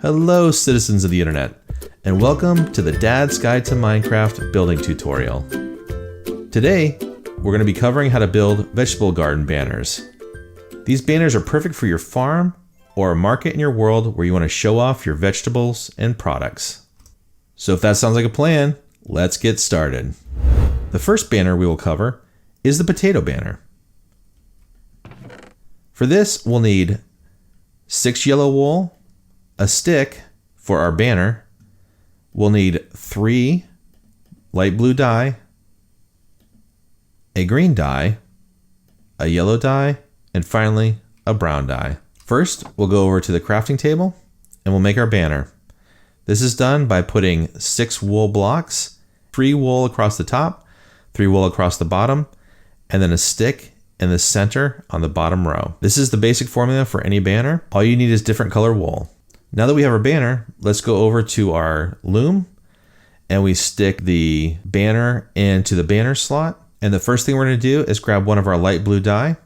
Hello, citizens of the internet, and welcome to the Dad's Guide to Minecraft building tutorial. Today, we're going to be covering how to build vegetable garden banners. These banners are perfect for your farm or a market in your world where you want to show off your vegetables and products. So if that sounds like a plan, let's get started. The first banner we will cover is the potato banner. For this, we'll need 6 yellow wool, a stick for our banner. We'll need 3 light blue dye, a green dye, a yellow dye, and finally a brown dye. First, we'll go over to the crafting table and we'll make our banner. This is done by putting 6 wool blocks, 3 wool across the top, 3 wool across the bottom, and then a stick in the center on the bottom row. This is the basic formula for any banner. All you need is different color wool. Now that we have our banner, let's go over to our loom and we stick the banner into the banner slot. And the first thing we're going to do is grab one of our light blue dye,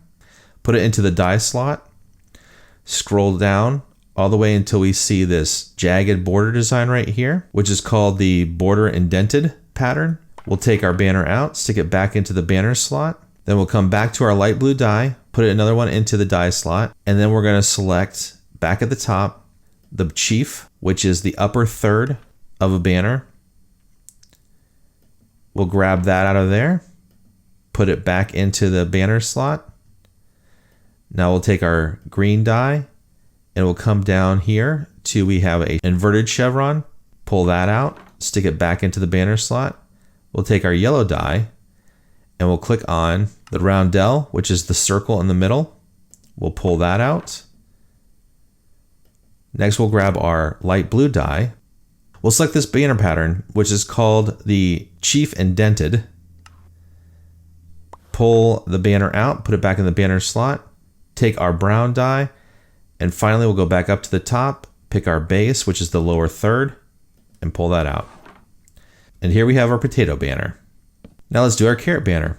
put it into the dye slot, scroll down all the way until we see this jagged border design right here, which is called the border indented pattern. We'll take our banner out, stick it back into the banner slot. Then we'll come back to our light blue dye, put another one into the dye slot, and then we're going to select back at the top the chief, which is the upper third of a banner. We'll grab that out of there, put it back into the banner slot. Now we'll take our green dye and we'll come down here till we have an inverted chevron, pull that out, stick it back into the banner slot. We'll take our yellow dye and we'll click on the roundel, which is the circle in the middle. We'll pull that out. Next, we'll grab our light blue dye. We'll select this banner pattern, which is called the chief indented. Pull the banner out, put it back in the banner slot. Take our brown dye, and finally we'll go back up to the top, pick our base, which is the lower third, and pull that out. And here we have our potato banner. Now let's do our carrot banner.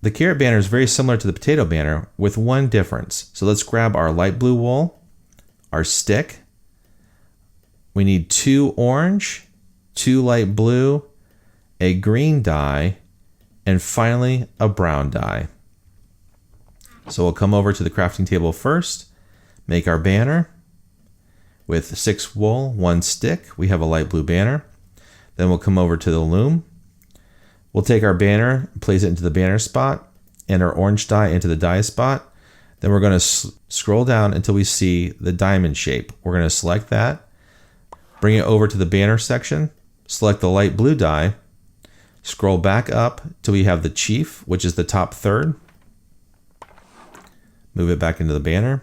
The carrot banner is very similar to the potato banner with one difference. So let's grab our light blue wool, our stick. We need 2 orange, 2 light blue, a green dye, and finally a brown dye. So we'll come over to the crafting table first, make our banner with 6 wool, 1 stick. We have a light blue banner. Then we'll come over to the loom. We'll take our banner, place it into the banner spot, and our orange dye into the dye spot. Then we're going to scroll down until we see the diamond shape. We're going to select that, bring it over to the banner section, select the light blue dye, scroll back up till we have the chief, which is the top third. Move it back into the banner.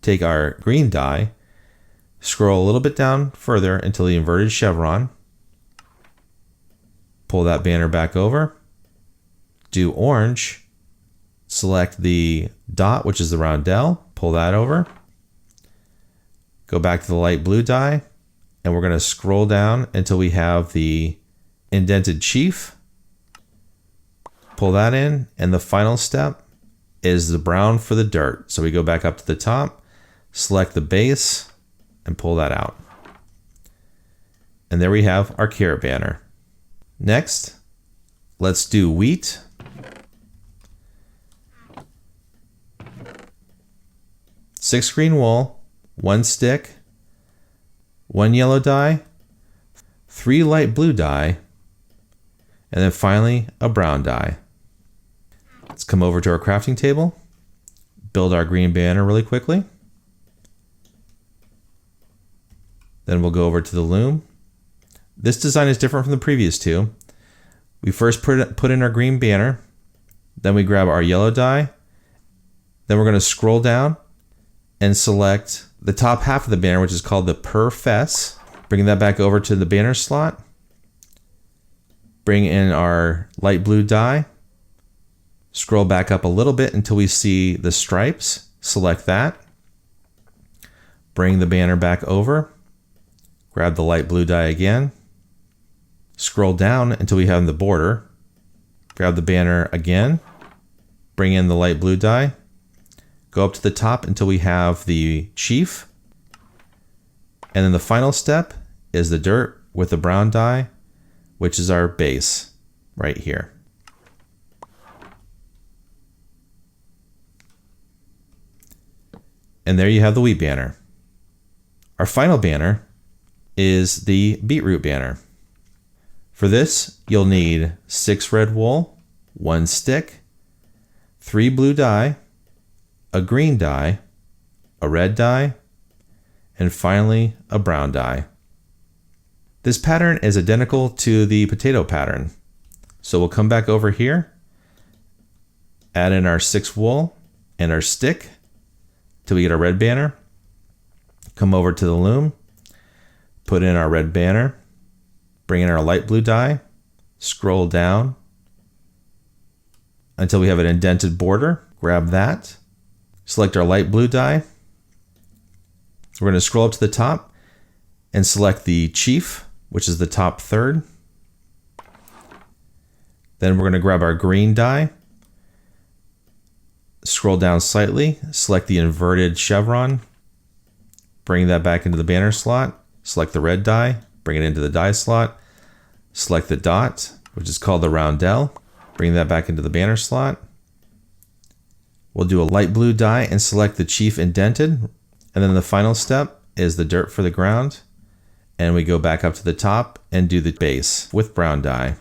Take our green dye, scroll a little bit down further until the inverted chevron. Pull that banner back over, do orange, select the dot, which is the roundel, pull that over, go back to the light blue dye, and we're going to scroll down until we have the indented chief, pull that in, and the final step is the brown for the dirt. So we go back up to the top, select the base, and pull that out. And there we have our carrot banner. Next, let's do wheat. Six green wool, 1 stick, 1 yellow dye, 3 light blue dye, and then finally a brown dye. Let's come over to our crafting table, build our green banner really quickly. Then we'll go over to the loom. This design is different from the previous two. We first put in our green banner, then we grab our yellow dye, then we're going to scroll down and select the top half of the banner, which is called the per fess. Bring that back over to the banner slot. Bring in our light blue dye. Scroll back up a little bit until we see the stripes. Select that. Bring the banner back over. Grab the light blue dye again. Scroll down until we have the border. Grab the banner again. Bring in the light blue dye. go up to the top until we have the chief. And then the final step is the dirt with the brown dye, which is our base right here. And there you have the wheat banner. Our final banner is the beetroot banner. For this, you'll need 6 red wool, 1 stick, 3 blue dye, a green dye, a red dye, and finally a brown dye. This pattern is identical to the potato pattern. So we'll come back over here, add in our 6 wool and our stick till we get our red banner. Come over to the loom, put in our red banner, bring in our light blue dye, scroll down until we have an indented border. Grab that, select our light blue dye. We're going to scroll up to the top and select the chief, which is the top third. Then we're going to grab our green dye, scroll down slightly, select the inverted chevron, bring that back into the banner slot, select the red dye, bring it into the dye slot, select the dot, which is called the roundel, bring that back into the banner slot. We'll do a light blue dye and select the chief indented, and then the final step is the dirt for the ground, and we go back up to the top and do the base with brown dye.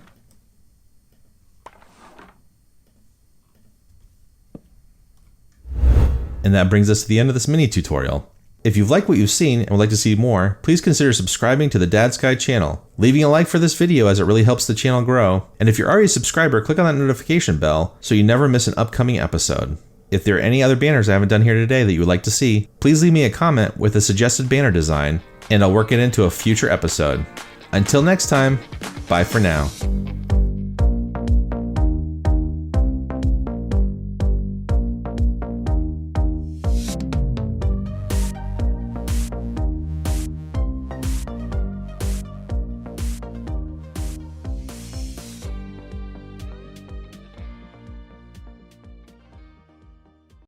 And that brings us to the end of this mini tutorial. If you've liked what you've seen and would like to see more, please consider subscribing to the Dad Sky channel, leaving a like for this video as it really helps the channel grow, and if you're already a subscriber, click on that notification bell so you never miss an upcoming episode. If there are any other banners I haven't done here today that you would like to see, please leave me a comment with a suggested banner design, and I'll work it into a future episode. Until next time, bye for now.